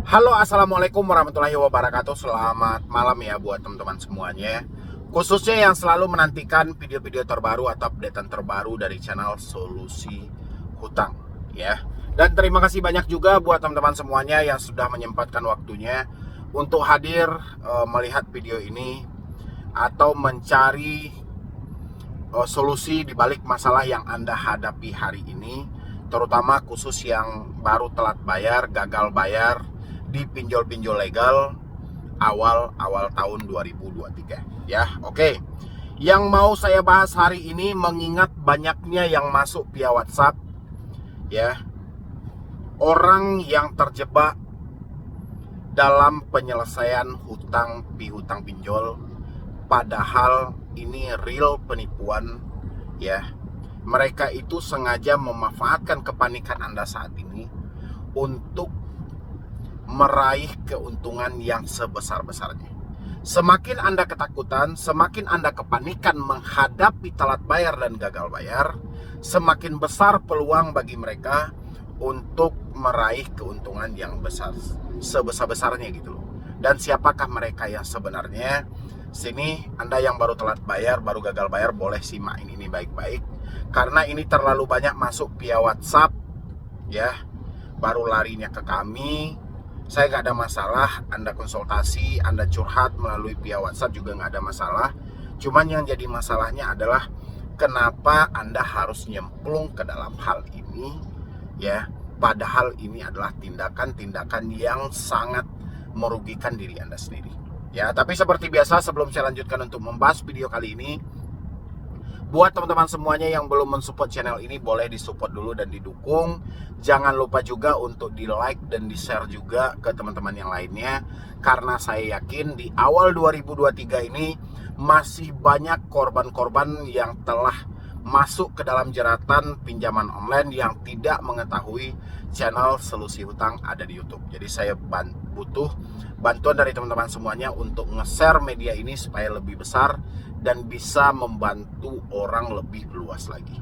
Halo, assalamualaikum warahmatullahi wabarakatuh. Selamat malam ya buat teman-teman semuanya. Khususnya yang selalu menantikan video-video terbaru atau updatean terbaru dari channel Solusi Hutang ya. Dan terima kasih banyak juga buat teman-teman semuanya yang sudah menyempatkan waktunya untuk hadir melihat video ini atau mencari solusi di balik masalah yang Anda hadapi hari ini, terutama khusus yang baru telat bayar, gagal bayar di pinjol-pinjol legal awal-awal tahun 2023 ya. Oke. Yang mau saya bahas hari ini mengingat banyaknya yang masuk via WhatsApp ya, orang yang terjebak dalam penyelesaian hutang piutang pinjol, padahal ini real penipuan ya. Mereka itu sengaja memanfaatkan kepanikan Anda saat ini untuk meraih keuntungan yang sebesar-besarnya. Semakin Anda ketakutan, semakin Anda kepanikan menghadapi telat bayar dan gagal bayar, semakin besar peluang bagi mereka untuk meraih keuntungan yang besar, sebesar-besarnya gitu loh. Dan siapakah mereka yang sebenarnya? Sini Anda yang baru telat bayar, baru gagal bayar, boleh simak ini baik-baik, karena ini terlalu banyak masuk via WhatsApp ya. Baru larinya ke kami. Saya nggak ada masalah, Anda konsultasi, Anda curhat melalui via WhatsApp juga nggak ada masalah. Cuman yang jadi masalahnya adalah kenapa Anda harus nyemplung ke dalam hal ini ya. Padahal ini adalah tindakan-tindakan yang sangat merugikan diri Anda sendiri ya. Tapi seperti biasa, sebelum saya lanjutkan untuk membahas video kali ini, buat teman-teman semuanya yang belum mensupport channel ini, boleh disupport dulu dan didukung. Jangan lupa juga untuk di like dan di share juga ke teman-teman yang lainnya, karena saya yakin di awal 2023 ini masih banyak korban-korban yang telah masuk ke dalam jeratan pinjaman online yang tidak mengetahui channel Solusi Hutang ada di YouTube. Jadi saya butuh bantuan dari teman-teman semuanya untuk nge-share media ini supaya lebih besar dan bisa membantu orang lebih luas lagi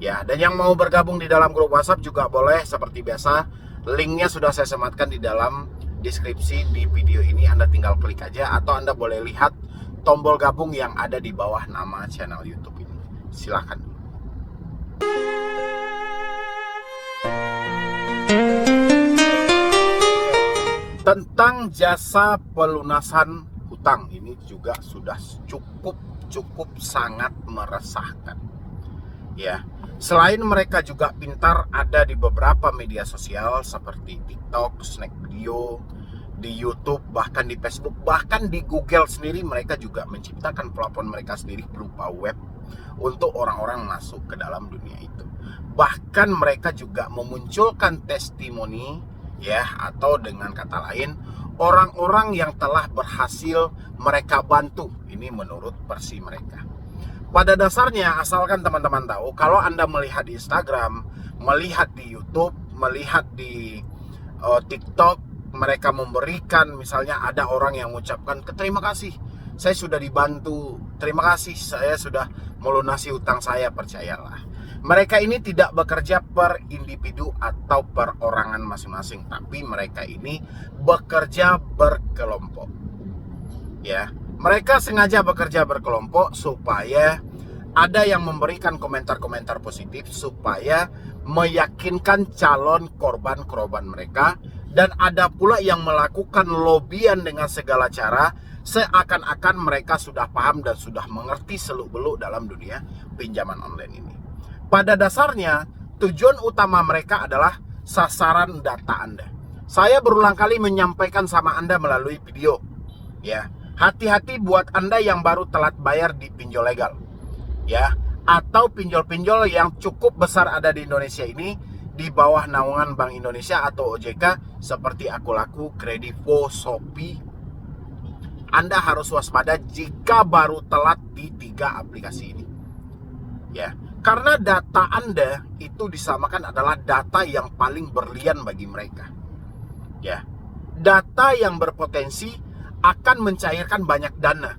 ya. Dan yang mau bergabung di dalam grup WhatsApp juga boleh, seperti biasa linknya sudah saya sematkan di dalam deskripsi di video ini. Anda tinggal klik aja, atau Anda boleh lihat tombol gabung yang ada di bawah nama channel YouTube ini. Silahkan. Tentang jasa pelunasan hutang ini juga sudah cukup sangat meresahkan ya. Selain mereka juga pintar ada di beberapa media sosial seperti TikTok, Snack Video, di YouTube, bahkan di Facebook, bahkan di Google sendiri. Mereka juga menciptakan platform mereka sendiri berupa web untuk orang-orang masuk ke dalam dunia itu. Bahkan mereka juga memunculkan testimoni ya, atau dengan kata lain orang-orang yang telah berhasil mereka bantu. Ini menurut versi mereka. Pada dasarnya, asalkan teman-teman tahu, kalau Anda melihat di Instagram, melihat di YouTube, melihat di TikTok, mereka memberikan, misalnya ada orang yang mengucapkan terima kasih, saya sudah dibantu, terima kasih, saya sudah melunasi hutang saya. Percayalah, mereka ini tidak bekerja per individu atau perorangan masing-masing, tapi mereka ini bekerja berkelompok ya. Mereka sengaja bekerja berkelompok supaya ada yang memberikan komentar-komentar positif, supaya meyakinkan calon korban-korban mereka, dan ada pula yang melakukan lobbyan dengan segala cara, seakan-akan mereka sudah paham dan sudah mengerti seluk-beluk dalam dunia pinjaman online ini. Pada dasarnya, tujuan utama mereka adalah sasaran data Anda. Saya berulang kali menyampaikan sama Anda melalui video ya. Hati-hati buat Anda yang baru telat bayar di pinjol legal ya, atau pinjol-pinjol yang cukup besar ada di Indonesia ini di bawah naungan Bank Indonesia atau OJK seperti Akulaku, Kredivo, Shopee. Anda harus waspada jika baru telat di 3 aplikasi ini ya, karena data Anda itu disamakan adalah data yang paling berlian bagi mereka ya. Data yang berpotensi akan mencairkan banyak dana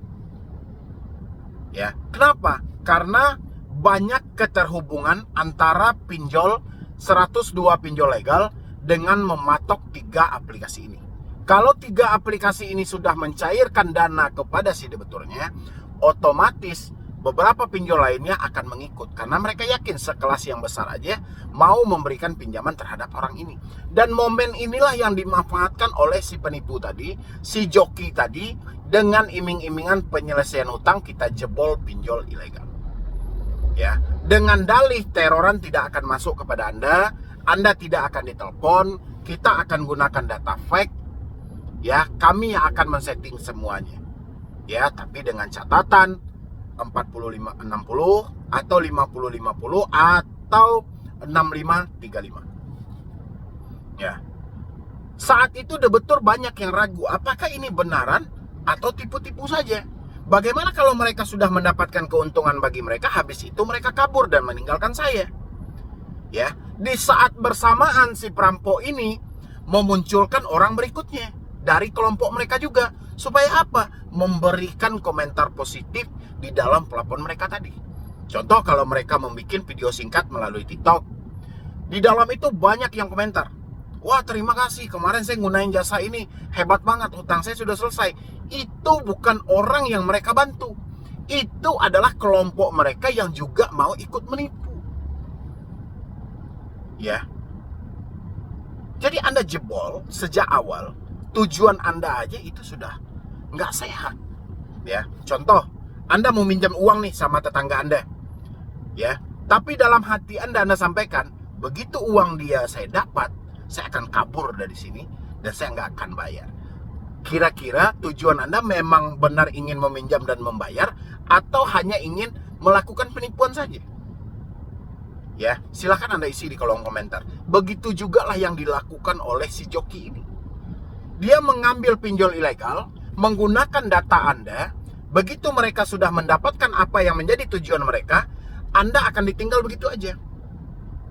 ya. Kenapa? Karena banyak keterhubungan antara pinjol 102 pinjol legal dengan mematok 3 aplikasi ini. Kalau 3 aplikasi ini sudah mencairkan dana kepada si debiturnya, otomatis beberapa pinjol lainnya akan mengikut. Karena mereka yakin sekelas yang besar aja mau memberikan pinjaman terhadap orang ini. Dan momen inilah yang dimanfaatkan oleh si penipu tadi, si joki tadi, dengan iming-imingan penyelesaian hutang kita jebol pinjol ilegal. Ya, dengan dalih teroran tidak akan masuk kepada Anda tidak akan ditelepon, kita akan gunakan data fake, ya, kami yang akan men-setting semuanya. Ya, tapi dengan catatan 45-60 atau 50-50 atau 65-35. Ya. Saat itu debitur banyak yang ragu, apakah ini benaran atau tipu-tipu saja? Bagaimana kalau mereka sudah mendapatkan keuntungan bagi mereka, habis itu mereka kabur dan meninggalkan saya? Ya, di saat bersamaan si perampok ini memunculkan orang berikutnya dari kelompok mereka juga, supaya apa? Memberikan komentar positif di dalam pelapor mereka tadi. Contoh, kalau mereka membuat video singkat melalui TikTok, di dalam itu banyak yang komentar, wah terima kasih, kemarin saya gunain jasa ini, hebat banget, hutang saya sudah selesai. Itu bukan orang yang mereka bantu, itu adalah kelompok mereka yang juga mau ikut menipu. Ya, jadi Anda jebol sejak awal, tujuan Anda aja itu sudah nggak sehat. Ya, contoh, Anda mau minjam uang nih sama tetangga Anda, ya, tapi dalam hati Anda sampaikan, begitu uang dia saya dapat, saya akan kabur dari sini dan saya nggak akan bayar. Kira-kira tujuan Anda memang benar ingin meminjam dan membayar, atau hanya ingin melakukan penipuan saja? Ya, silahkan Anda isi di kolom komentar. Begitu juga lah yang dilakukan oleh si joki ini. Dia mengambil pinjol ilegal, menggunakan data Anda. Begitu mereka sudah mendapatkan apa yang menjadi tujuan mereka, Anda akan ditinggal begitu aja.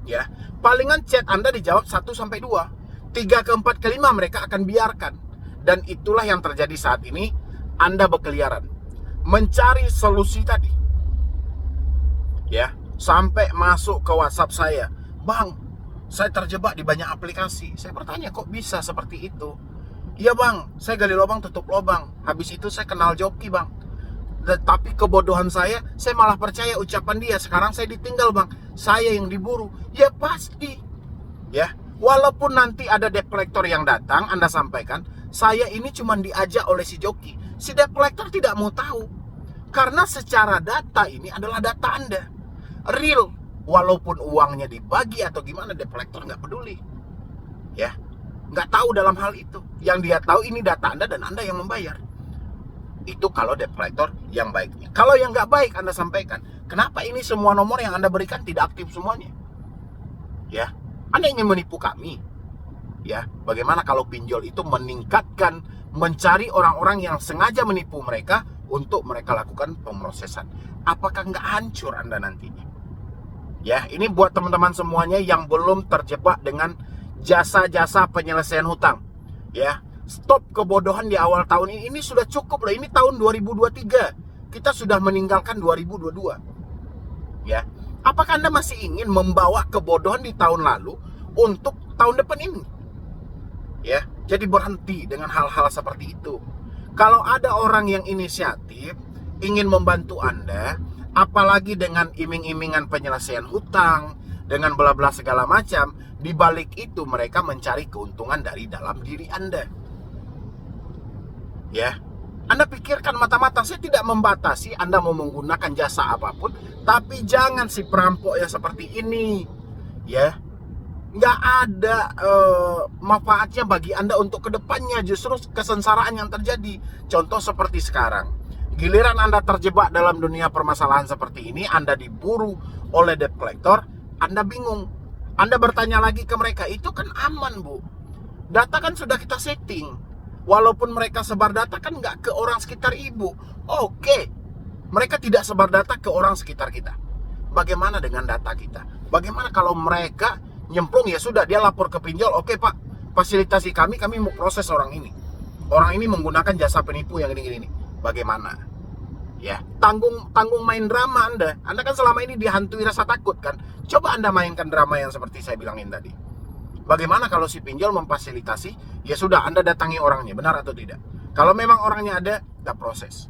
Ya, palingan chat Anda dijawab 1-2, 3-4-5 mereka akan biarkan. Dan itulah yang terjadi saat ini. Anda berkeliaran mencari solusi tadi, ya, sampai masuk ke WhatsApp saya, Bang, saya terjebak di banyak aplikasi. Saya bertanya, kok bisa seperti itu? Iya Bang, saya gali lubang tutup lubang, habis itu saya kenal joki Bang. Tapi kebodohan saya malah percaya ucapan dia. Sekarang saya ditinggal Bang, saya yang diburu. Ya pasti, ya, walaupun nanti ada debt collector yang datang, Anda sampaikan, saya ini cuma diajak oleh si joki. Si debt collector tidak mau tahu, karena secara data ini adalah data Anda real. Walaupun uangnya dibagi atau gimana, debt collector nggak peduli, ya, nggak tahu dalam hal itu. Yang dia tahu ini data Anda dan Anda yang membayar. Itu kalau debt collector yang baiknya. Kalau yang nggak baik, Anda sampaikan, kenapa ini semua nomor yang Anda berikan tidak aktif semuanya? Ya, Anda ingin menipu kami? Ya, bagaimana kalau pinjol itu meningkatkan, mencari orang-orang yang sengaja menipu mereka untuk mereka lakukan pemrosesan? Apakah nggak hancur Anda nantinya? Ya, ini buat teman-teman semuanya yang belum terjebak dengan jasa-jasa penyelesaian hutang. Ya, stop kebodohan di awal tahun ini sudah cukup lah. Ini tahun 2023. Kita sudah meninggalkan 2022. Ya, apakah Anda masih ingin membawa kebodohan di tahun lalu untuk tahun depan ini? Ya, jadi berhenti dengan hal-hal seperti itu. Kalau ada orang yang inisiatif ingin membantu Anda, apalagi dengan iming-imingan penyelesaian hutang, dengan bla-bla segala macam, di balik itu mereka mencari keuntungan dari dalam diri Anda. Ya, Anda pikirkan mata-mata, saya tidak membatasi Anda mau menggunakan jasa apapun, tapi jangan si perampok yang seperti ini. Ya, nggak ada manfaatnya bagi Anda untuk kedepannya, justru kesengsaraan yang terjadi. Contoh seperti sekarang, giliran Anda terjebak dalam dunia permasalahan seperti ini, Anda diburu oleh debt collector, Anda bingung. Anda bertanya lagi ke mereka, itu kan aman Bu, data kan sudah kita setting. Walaupun mereka sebar data kan nggak ke orang sekitar Ibu. Oke, mereka tidak sebar data ke orang sekitar kita. Bagaimana dengan data kita? Bagaimana kalau mereka nyemplung, ya sudah, dia lapor ke pinjol, oke Pak, fasilitasi kami mau proses orang ini. Orang ini menggunakan jasa penipu yang ini. Bagaimana? Ya, tanggung main drama Anda. Anda kan selama ini dihantui rasa takut kan? Coba Anda mainkan drama yang seperti saya bilangin tadi. Bagaimana kalau si pinjol memfasilitasi? Ya sudah, Anda datangi orangnya, benar atau tidak? Kalau memang orangnya ada, kita proses.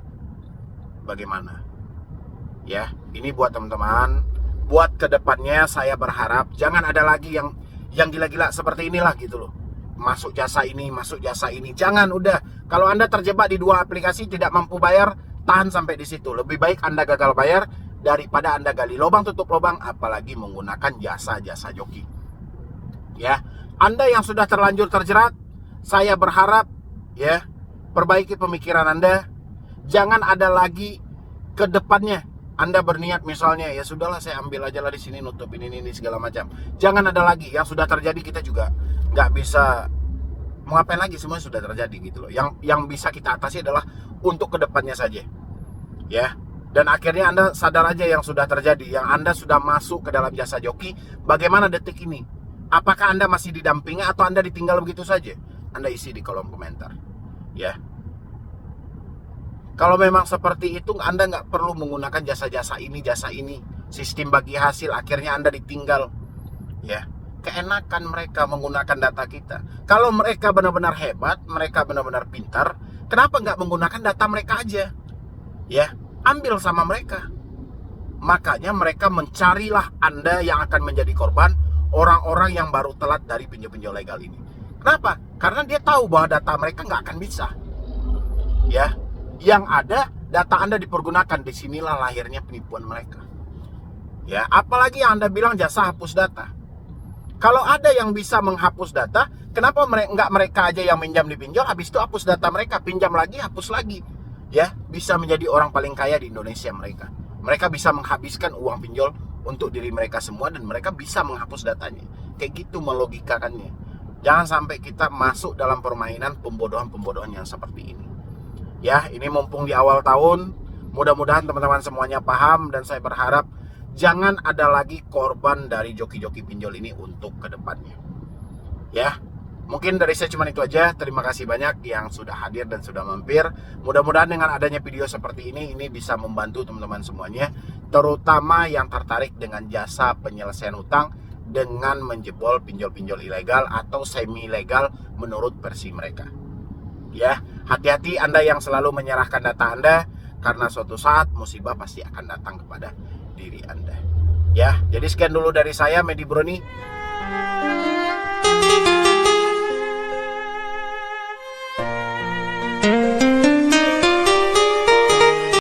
Bagaimana? Ya, ini buat teman-teman. Buat kedepannya saya berharap jangan ada lagi yang gila-gila seperti inilah gitu loh. Masuk jasa ini, jangan, udah. Kalau Anda terjebak di dua aplikasi tidak mampu bayar, tahan sampai di situ. Lebih baik Anda gagal bayar daripada Anda gali lubang tutup lubang, apalagi menggunakan jasa-jasa joki. Ya, Anda yang sudah terlanjur terjerat, saya berharap ya, perbaiki pemikiran Anda. Jangan ada lagi ke depannya Anda berniat misalnya, ya sudahlah saya ambil aja lah di sini, nutupin ini segala macam. Jangan ada lagi. Yang sudah terjadi kita juga nggak bisa mau ngapain lagi, semua sudah terjadi gitu loh. Yang bisa kita atasi adalah untuk kedepannya saja, ya. Dan akhirnya Anda sadar aja yang sudah terjadi, yang Anda sudah masuk ke dalam jasa joki. Bagaimana detik ini? Apakah Anda masih didampingi atau Anda ditinggal begitu saja? Anda isi di kolom komentar, ya. Kalau memang seperti itu, Anda nggak perlu menggunakan jasa ini, sistem bagi hasil. Akhirnya Anda ditinggal, ya. Keenakan mereka menggunakan data kita. Kalau mereka benar-benar hebat, mereka benar-benar pintar, kenapa nggak menggunakan data mereka aja? Ya, ambil sama mereka. Makanya mereka mencarilah Anda yang akan menjadi korban, orang-orang yang baru telat dari pinjol-pinjol legal ini. Kenapa? Karena dia tahu bahwa data mereka nggak akan bisa. Ya, yang ada data Anda dipergunakan. Disinilah lahirnya penipuan mereka. Ya, apalagi yang Anda bilang jasa hapus data. Kalau ada yang bisa menghapus data, kenapa nggak mereka aja yang minjam di pinjol, habis itu hapus data mereka, pinjam lagi, hapus lagi. Ya, bisa menjadi orang paling kaya di Indonesia mereka. Mereka bisa menghabiskan uang pinjol untuk diri mereka semua dan mereka bisa menghapus datanya. Kayak gitu melogikakannya. Jangan sampai kita masuk dalam permainan pembodohan-pembodohan yang seperti ini. Ya, ini mumpung di awal tahun, mudah-mudahan teman-teman semuanya paham dan saya berharap jangan ada lagi korban dari joki-joki pinjol ini untuk kedepannya. Ya, mungkin dari saya cuma itu aja. Terima kasih banyak yang sudah hadir dan sudah mampir. Mudah-mudahan dengan adanya video seperti ini bisa membantu teman-teman semuanya, terutama yang tertarik dengan jasa penyelesaian utang dengan menjebol pinjol-pinjol ilegal atau semi legal menurut versi mereka. Ya, hati-hati Anda yang selalu menyerahkan data Anda, karena suatu saat musibah pasti akan datang kepada diri Anda. Ya, jadi sekian dulu dari saya, Medi Broni.